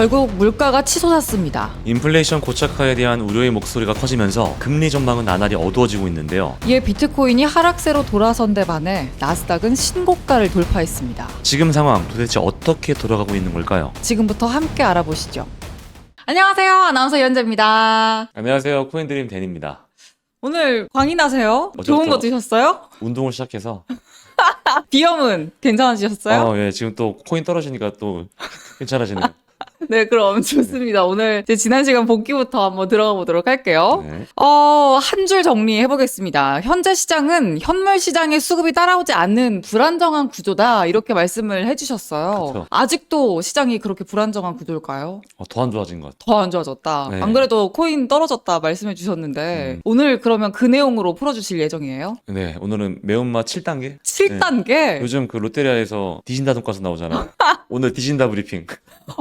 결국 물가가 치솟았습니다. 인플레이션 고착화에 대한 우려의 목소리가 커지면서 금리 전망은 나날이 어두워지고 있는데요. 이에 비트코인이 하락세로 돌아선 데 반해 나스닥은 신고가를 돌파했습니다. 지금 상황 도대체 어떻게 돌아가고 있는 걸까요? 지금부터 함께 알아보시죠. 안녕하세요. 아나운서 이현재입니다. 안녕하세요. 코인드림 댄입니다. 오늘 광이 나세요? 어제부터- 좋은 거 드셨어요? 운동을 시작해서 비염은 괜찮으셨어요? 예, 지금 또 코인 떨어지니까 또 괜찮아지네요. 네, 그럼 좋습니다. 오늘 제 지난 시간 복귀부터 한번 들어가 보도록 할게요. 네. 한 줄 정리해 보겠습니다. 현재 시장은 현물 시장의 수급이 따라오지 않는 불안정한 구조다. 이렇게 말씀을 해주셨어요. 그쵸. 아직도 시장이 그렇게 불안정한 구조일까요? 더 안 좋아진 것 같아요. 더 안 좋아졌다. 네. 안 그래도 코인 떨어졌다 말씀해 주셨는데 오늘 그러면 그 내용으로 풀어주실 예정이에요? 네, 오늘은 매운맛 7단계? 7단계? 요즘 그 롯데리아에서 디진다 돈가스 나오잖아. 오늘 디진다 브리핑.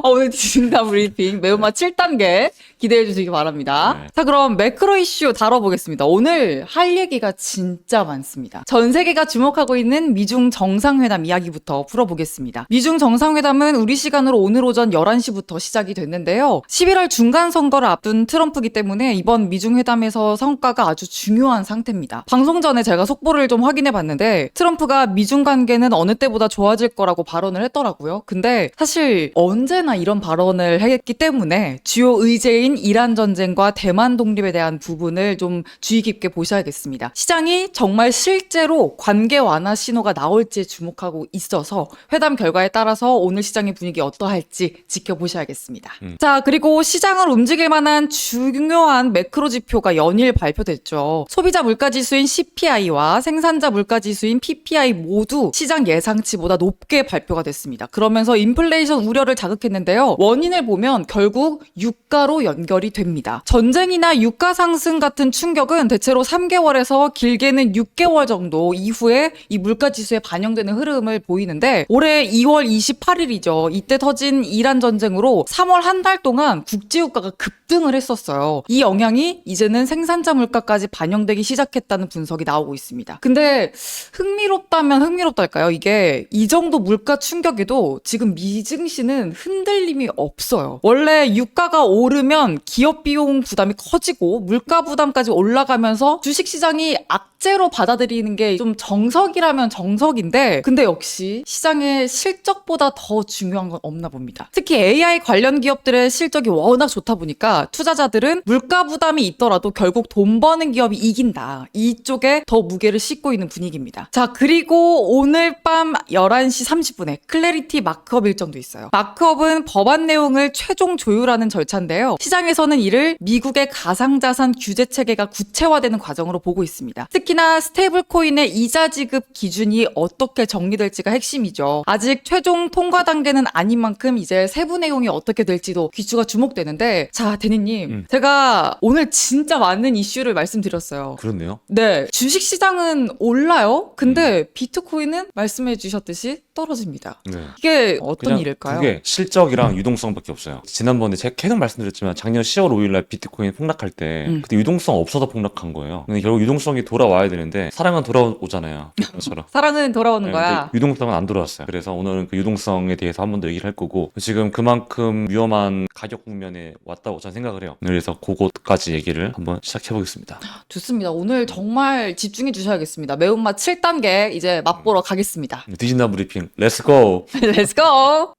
오늘 디진다 브리핑 매운맛 7단계 기대해 주시기 바랍니다. 네. 자, 그럼 매크로 이슈 다뤄보겠습니다. 오늘 할 얘기가 진짜 많습니다. 전 세계가 주목하고 있는 미중 정상회담 이야기부터 풀어보겠습니다. 미중 정상회담은 우리 시간으로 오늘 오전 11시부터 시작이 됐는데요. 11월 중간 선거를 앞둔 트럼프기 때문에 이번 미중 회담에서 성과가 아주 중요한 상태입니다. 방송 전에 제가 속보를 좀 확인해 봤는데 트럼프가 미중 관계는 어느 때보다 좋아질 거라고 발언을 했더라고요. 근데 사실 언제나 이런 발언을 했기 때문에 주요 의제인 이란 전쟁과 대만 독립에 대한 부분을 좀 주의 깊게 보셔야겠습니다. 시장이 정말 실제로 관계 완화 신호가 나올지 주목하고 있어서 회담 결과에 따라서 오늘 시장의 분위기 어떠할지 지켜보셔야겠습니다. 자, 그리고 시장을 움직일 만한 중요한 매크로 지표가 연일 발표됐죠. 소비자 물가지수인 CPI와 생산자 물가지수인 PPI 모두 시장 예상치보다 높게 발표가 됐습니다. 그러면서 인플레이션 우려를 자극했는데요. 원인을 보면 결국 유가로 연결이 됩니다. 전쟁이나 유가 상승 같은 충격은 대체로 3개월에서 길게는 6개월 정도 이후에 이 물가 지수에 반영되는 흐름을 보이는데 올해 2월 28일이죠. 이때 터진 이란 전쟁으로 3월 한 달 동안 국제 유가가 급등을 했었어요. 이 영향이 이제는 생산자 물가까지 반영되기 시작했다는 분석이 나오고 있습니다. 근데 흥미롭다면 흥미롭달까요? 이게 이 정도 물가 충격에도 지금 미증시는 흔들림이 없어요. 원래 유가가 오르면 기업 비용 부담이 커지고 물가 부담까지 올라가면서 주식시장이 악재로 받아들이는 게 좀 정석이라면 정석인데 근데 역시 시장의 실적보다 더 중요한 건 없나 봅니다. 특히 AI 관련 기업들의 실적이 워낙 좋다 보니까 투자자들은 물가 부담이 있더라도 결국 돈 버는 기업이 이긴다. 이쪽에 더 무게를 싣고 있는 분위기입니다. 자, 그리고 오늘 밤 11시 30분에 클래리티 마크업 일정도 있어요. 마크업은 법안 내용을 최종 조율하는 절차인데요. 시장에서는 이를 미국의 가상자산 규제 체계가 구체화되는 과정으로 보고 있습니다. 특히나 스테이블 코인의 이자 지급 기준이 어떻게 정리될지가 핵심이죠. 아직 최종 통과 단계는 아닌 만큼 이제 세부 내용이 어떻게 될지도 귀추가 주목되는데 자, 대니님 제가 오늘 진짜 많은 이슈를 말씀드렸어요. 그렇네요. 네, 주식시장은 올라요. 근데 비트코인은 말씀해 주셨듯이 떨어집니다. 네. 이게 어떤 그냥 일일까요? 그게 실적이랑 유동성밖에 없어요. 지난번에 제가 계속 말씀드렸지만 작년 10월 5일날 비트코인 폭락할 때 그때 유동성 없어서 폭락한 거예요. 근데 결국 유동성이 돌아와야 되는데 사랑은 돌아오잖아요. 그것처럼. 사랑은 돌아오는 네, 거야. 근데 유동성은 안 돌아왔어요. 그래서 오늘은 그 유동성에 대해서 한 번 더 얘기를 할 거고 지금 그만큼 위험한 가격 국면에 왔다고 저는 생각을 해요. 그래서 그것까지 얘기를 한번 시작해 보겠습니다. 좋습니다. 오늘 정말 집중해 주셔야겠습니다. 매운맛 7단계 이제 맛보러 가겠습니다. 디진다 브리핑 렛츠고! Let's go!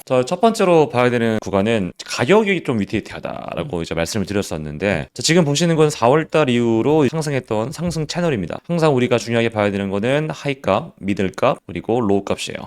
자, 첫 번째로 봐야 되는 구간은 가격이 좀 위태위태하다라고 이제 말씀을 드렸었는데 자, 지금 보시는 건 4월달 이후로 상승했던 상승 채널입니다. 항상 우리가 중요하게 봐야 되는 거는 하이값, 미들값, 그리고 로우값이에요.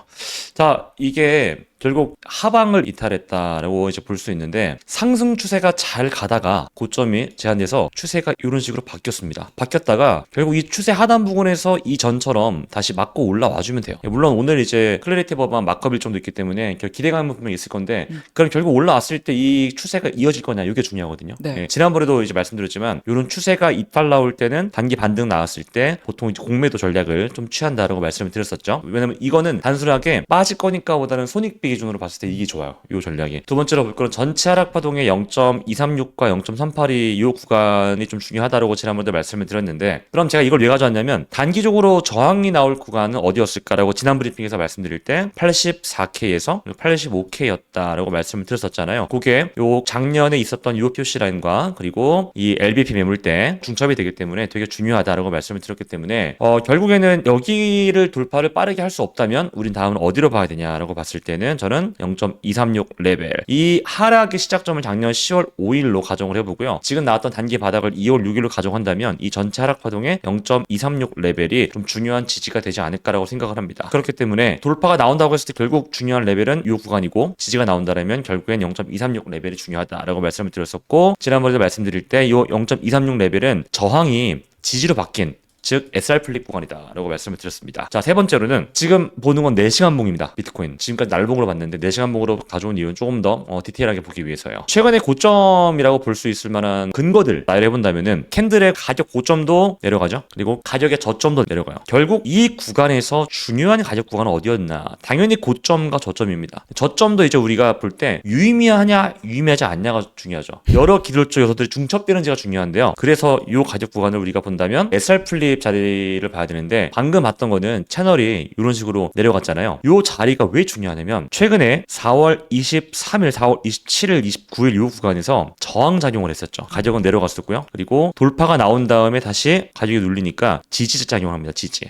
자, 이게 결국 하방을 이탈했다라고 이제 볼 수 있는데 상승 추세가 잘 가다가 고점이 제한돼서 추세가 이런 식으로 바뀌었습니다. 바뀌었다가 결국 이 추세 하단 부분에서 이전처럼 다시 맞고 올라와 주면 돼요. 물론 오늘 이제 클래리티 법안 마크업 일정도 있기 때문에 기대감은 분명히 있을 건데 그럼 결국 올라왔을 때 이 추세가 이어질 거냐 이게 중요하거든요. 네. 예, 지난번에도 이제 말씀드렸지만 이런 추세가 이탈 나올 때는 단기 반등 나왔을 때 보통 이제 공매도 전략을 좀 취한다라고 말씀을 드렸었죠. 왜냐면 이거는 단순하게 빠질 거니까 보다는 손익비 가격비 기준으로 봤을 때 이게 좋아요. 이 전략이. 두 번째로 볼 거는 전체 하락 파동의 0.236과 0.38이 이 구간이 좀 중요하다고 지난번에 말씀을 드렸는데, 그럼 제가 이걸 왜 가져왔냐면 단기적으로 저항이 나올 구간은 어디였을까라고 지난 브리핑에서 말씀드릴 때 84K에서 85K였다라고 말씀을 드렸었잖아요. 그게 요 작년에 있었던 요 표시 라인과 그리고 이 LBP 매물대 중첩이 되기 때문에 되게 중요하다라고 말씀을 드렸기 때문에 결국에는 여기를 돌파를 빠르게 할 수 없다면 우린 다음은 어디로 봐야 되냐라고 봤을 때는 저는 0.236 레벨, 이 하락의 시작점을 작년 10월 5일로 가정을 해보고요. 지금 나왔던 단기 바닥을 2월 6일로 가정한다면 이 전체 하락 파동의 0.236 레벨이 좀 중요한 지지가 되지 않을까라고 생각을 합니다. 그렇기 때문에 돌파가 나온다고 했을 때 결국 중요한 레벨은 이 구간이고, 지지가 나온다면 결국엔 0.236 레벨이 중요하다라고 말씀을 드렸었고, 지난번에도 말씀드릴 때 이 0.236 레벨은 저항이 지지로 바뀐, 즉 SR 플립 구간이다 라고 말씀을 드렸습니다. 자, 세 번째로는 지금 보는 건 4시간 봉입니다. 비트코인 지금까지 날봉으로 봤는데 4시간 봉으로 가져온 이유는 조금 더 디테일하게 보기 위해서요. 최근의 고점이라고 볼 수 있을 만한 근거들 나열해 본다면은 캔들의 가격 고점도 내려가죠. 그리고 가격의 저점도 내려가요. 결국 이 구간에서 중요한 가격 구간은 어디였나? 당연히 고점과 저점입니다. 저점도 이제 우리가 볼 때 유의미하냐 유의미하지 않냐가 중요하죠. 여러 기술적 요소들이 중첩되는지가 중요한데요. 그래서 이 가격 구간을 우리가 본다면 SR 플립 자리를 봐야 되는데, 방금 봤던 거는 채널이 이런 식으로 내려갔잖아요. 이 자리가 왜 중요하냐면 최근에 4월 23일, 4월 27일, 29일 이 구간에서 저항작용을 했었죠. 가격은 내려갔었고요. 그리고 돌파가 나온 다음에 다시 가격이 눌리니까 지지 작용을 합니다. 지지.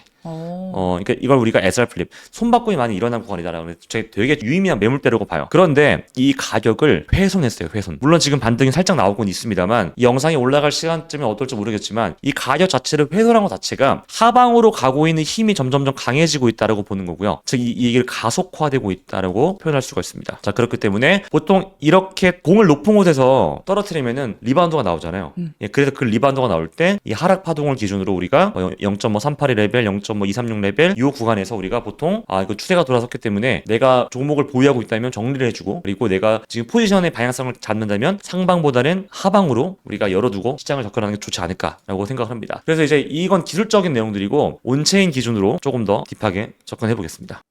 그러니까 이걸 우리가 SR 플립, 손바꿈이 많이 일어난 구간이다라고 되게 유의미한 매물대라고 봐요. 그런데 이 가격을 훼손했어요. 훼손. 물론 지금 반등이 살짝 나오곤 있습니다만 이 영상이 올라갈 시간쯤에 어떨지 모르겠지만 이 가격 자체를 훼손한 것 자체가 하방으로 가고 있는 힘이 점점점 강해지고 있다라고 보는 거고요. 즉 이게 가속화되고 있다라고 표현할 수가 있습니다. 자, 그렇기 때문에 보통 이렇게 공을 높은 곳에서 떨어뜨리면은 리바운드가 나오잖아요. 예, 그래서 그 리바운드가 나올 때 이 하락 파동을 기준으로 우리가 0.38 레벨, 0.236 레벨 이 구간에서 우리가 보통 이거 추세가 돌아섰기 때문에 내가 종목을 보유하고 있다면 정리를 해주고, 그리고 내가 지금 포지션의 방향성을 잡는다면 상방보다는 하방으로 우리가 열어두고 시장을 접근하는 게 좋지 않을까라고 생각을 합니다. 그래서 이제 이건 기술적인 내용들이고 온체인 기준으로 조금 더 딥하게 접근해 보겠습니다.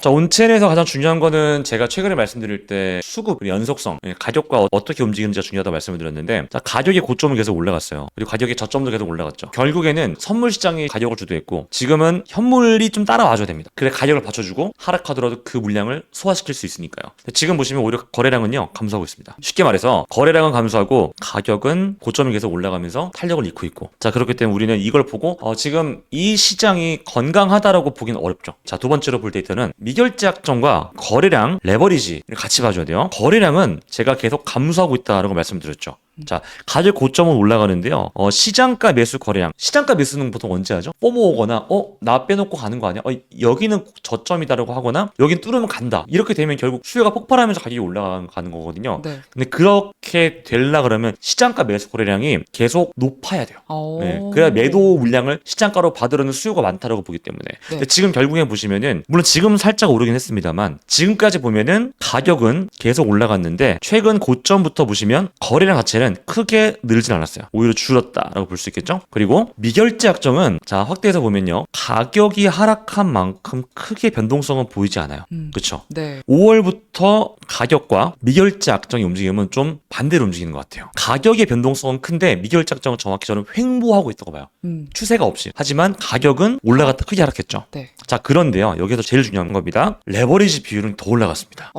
자, 온체인에서 가장 중요한 거는 제가 최근에 말씀드릴 때 수급, 연속성, 가격과 어떻게 움직이는지가 중요하다고 말씀을 드렸는데, 자, 가격의 고점은 계속 올라갔어요. 그리고 가격의 저점도 계속 올라갔죠. 결국에는 선물 시장이 가격을 주도했고 지금은 현물이 좀 따라와줘야 됩니다. 그래 가격을 받쳐주고 하락하더라도 그 물량을 소화시킬 수 있으니까요. 지금 보시면 오히려 거래량은요 감소하고 있습니다. 쉽게 말해서 거래량은 감소하고 가격은 고점이 계속 올라가면서 탄력을 잃고 있고, 자, 그렇기 때문에 우리는 이걸 보고 지금 이 시장이 건강하다라고 보기는 어렵죠. 자, 두 번째로 볼 데이터는 미결제약정과 거래량, 레버리지를 같이 봐줘야 돼요. 거래량은 제가 계속 감소하고 있다라고 말씀드렸죠. 자, 가격 고점은 올라가는데요. 시장가 매수 거래량. 시장가 매수는 보통 언제 하죠? 뽀모오거나 나 빼놓고 가는 거 아니야? 여기는 저점이다라고 하거나 여긴 뚫으면 간다. 이렇게 되면 결국 수요가 폭발하면서 가격이 올라가는 거거든요. 네. 근데 그렇게 되려 그러면 시장가 매수 거래량이 계속 높아야 돼요. 네, 그래야 매도 물량을 시장가로 받으려는 수요가 많다라고 보기 때문에. 네. 근데 지금 결국에 보시면은 물론 지금 살짝 오르긴 했습니다만 지금까지 보면은 가격은 계속 올라갔는데 최근 고점부터 보시면 거래량 자체는 크게 늘진 않았어요. 오히려 줄었다라고 볼 수 있겠죠. 그리고 미결제 약정은 자, 확대해서 보면요, 가격이 하락한 만큼 크게 변동성은 보이지 않아요. 그렇죠. 네. 5월부터 가격과 미결제 약정의 움직임은 좀 반대로 움직이는 것 같아요. 가격의 변동성은 큰데 미결제 약정은 정확히 저는 횡보하고 있다고 봐요. 추세가 없이. 하지만 가격은 올라갔다 크게 하락했죠. 네. 자, 그런데요, 여기서 제일 중요한 겁니다. 레버리지 비율은 더 올라갔습니다.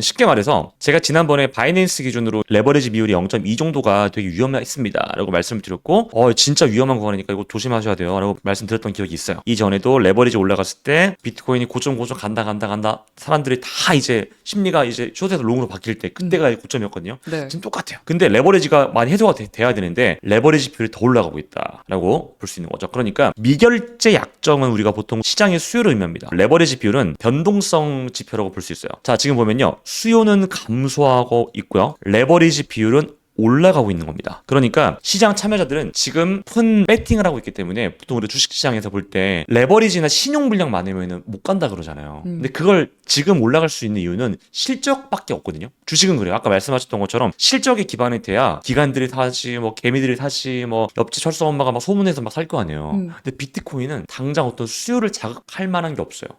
쉽게 말해서 제가 지난번에 바이낸스 기준으로 레버리지 비율이 0.2 정도가 되게 위험했습니다 라고 말씀을 드렸고 진짜 위험한 구간이니까 이거 조심하셔야 돼요 라고 말씀드렸던 기억이 있어요. 이전에도 레버리지 올라갔을 때 비트코인이 고점 간다 사람들이 다 이제 심리가 이제 숏에서 롱으로 바뀔 때 그때가 고점이었거든요. 네. 지금 똑같아요. 근데 레버리지가 많이 해소가 돼야 되는데 레버리지 비율이 더 올라가고 있다라고 볼 수 있는 거죠. 그러니까 미결제 약정은 우리가 보통 시장의 수요를 의미합니다. 레버리지 비율은 변동성 지표라고 볼 수 있어요. 자, 지금 보면요, 수요는 감소하고 있고요, 레버리지 비율은 올라가고 있는 겁니다. 그러니까 시장 참여자들은 지금 큰 배팅을 하고 있기 때문에 보통 우리 주식시장에서 볼 때 레버리지나 신용불량 많으면 못 간다 그러잖아요. 근데 그걸 지금 올라갈 수 있는 이유는 실적밖에 없거든요. 주식은 그래요. 아까 말씀하셨던 것처럼 실적이 기반이 돼야 기관들이 사지, 뭐 개미들이 사지, 뭐 옆집 철수 엄마가 막 소문내서 막 살 거 아니에요. 근데 비트코인은 당장 어떤 수요를 자극할 만한 게 없어요.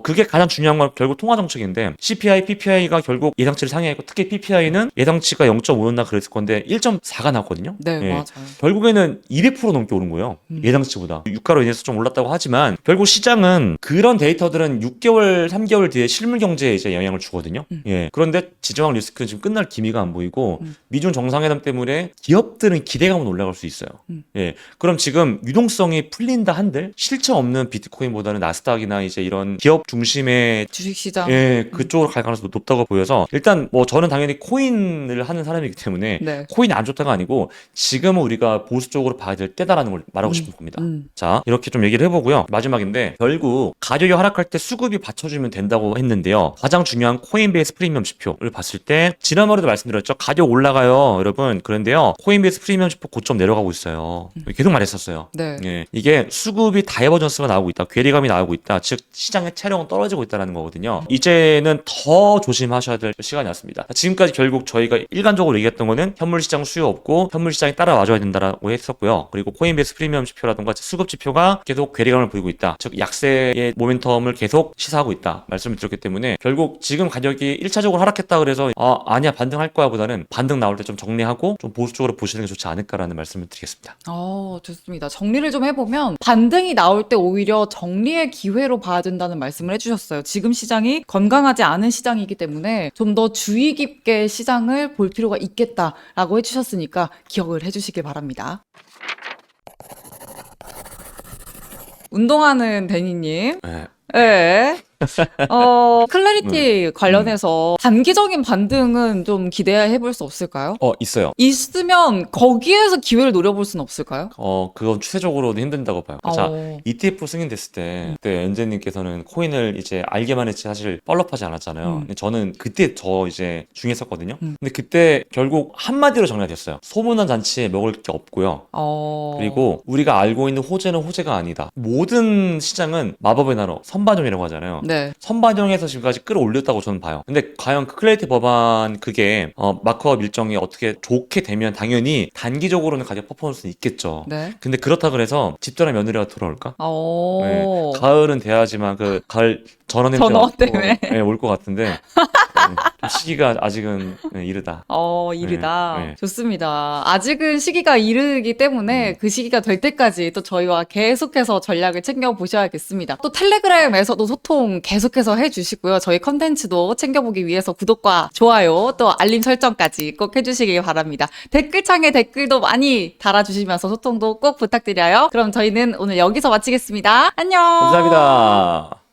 그게 가장 중요한 건 결국 통화 정책인데 CPI, PPI가 결국 예상치를 상회했고 특히 PPI는 예상치가 0.5였나 그랬을 건데 1.4가 나왔거든요. 네, 예. 맞아요. 결국에는 200% 넘게 오른 거예요. 예상치보다. 유가로 인해서 좀 올랐다고 하지만 결국 시장은 그런 데이터들은 6개월, 3개월 뒤에 실물 경제에 이제 영향을 주거든요. 예. 그런데 지정학 리스크는 지금 끝날 기미가 안 보이고 미중 정상회담 때문에 기업들은 기대감은 올라갈 수 있어요. 예. 그럼 지금 유동성이 풀린다 한들 실체 없는 비트코인보다는 나스닥이나 이제 이런 기업 중심의 주식시장. 예, 그쪽으로 갈 가능성이 높다고 보여서 일단 뭐 저는 당연히 코인을 하는 사람이기 때문에 네. 코인이 안 좋다가 아니고 지금은 우리가 보수적으로 봐야 될 때다라는 걸 말하고 싶은 겁니다. 자, 이렇게 좀 얘기를 해보고요. 마지막인데 결국 가격이 하락할 때 수급이 받쳐주면 된다고 했는데요. 가장 중요한 코인베이스 프리미엄 지표를 봤을 때 지난번에도 말씀드렸죠. 가격 올라가요, 여러분. 그런데요, 코인베이스 프리미엄 지표 고점 내려가고 있어요. 계속 말했었어요. 네. 예, 이게 수급이 다이버전스가 나오고 있다, 괴리감이 나오고 있다, 즉 시장의 체력은 떨어지고 있다는 거거든요. 이제는 더 조심하셔야 될 시간이 왔습니다. 지금까지 결국 저희가 일관적으로 얘기했던 거는 현물시장 수요 없고 현물시장이 따라와줘야 된다라고 했었고요. 그리고 코인베이스 프리미엄 지표라든가 수급 지표가 계속 괴리감을 보이고 있다, 즉 약세의 모멘텀을 계속 시사하고 있다 말씀을 드렸기 때문에 결국 지금 가격이 1차적으로 하락했다 그래서 아니야 반등할 거야 보다는 반등 나올 때 좀 정리하고 좀 보수적으로 보시는 게 좋지 않을까라는 말씀을 드리겠습니다. 좋습니다. 정리를 좀 해보면 반등이 나올 때 오히려 정리의 기회로 봐야 된다는 말씀을 해주셨어요. 지금 시장이 건강하지 않은 시장이기 때문에 좀 더 주의 깊게 시장을 볼 필요가 있겠다라고 해주셨으니까 기억을 해주시길 바랍니다. 운동하는 데니님. 네. 네. 클래리티 관련해서 단기적인 반등은 좀 기대해 볼 수 없을까요? 있어요. 있으면 거기에서 기회를 노려볼 수는 없을까요? 그건 추세적으로는 힘든다고 봐요. 자, 어. ETF 승인됐을 때, 그때 연재님께서는 코인을 이제 알게만 했지 사실 팔로우하지 않았잖아요. 근데 저는 그때 더 이제 중요했었거든요. 근데 그때 결국 한마디로 정리가 됐어요. 소문난 잔치에 먹을 게 없고요. 그리고 우리가 알고 있는 호재는 호재가 아니다. 모든 시장은 마법의 나로, 선반영이라고 하잖아요. 네. 선반영에서 지금까지 끌어올렸다고 저는 봐요. 근데 과연 그 클래리티 법안 그게 마크업 일정이 어떻게 좋게 되면 당연히 단기적으로는 가격 퍼포먼스는 있겠죠. 네. 근데 그렇다 그래서 집전화 며느리가 돌아올까? 네. 오. 가을은 돼야지만 그 가을 전어 냄새가 전어 때문에. 네, 올 것 같은데 좀 시기가 아직은 이르다. 이르다. 네. 좋습니다. 아직은 시기가 이르기 때문에 그 시기가 될 때까지 또 저희와 계속해서 전략을 챙겨보셔야겠습니다. 또 텔레그램에서도 소통 계속해서 해주시고요. 저희 컨텐츠도 챙겨보기 위해서 구독과 좋아요, 또 알림 설정까지 꼭 해주시기 바랍니다. 댓글창에 댓글도 많이 달아주시면서 소통도 꼭 부탁드려요. 그럼 저희는 오늘 여기서 마치겠습니다. 안녕! 감사합니다.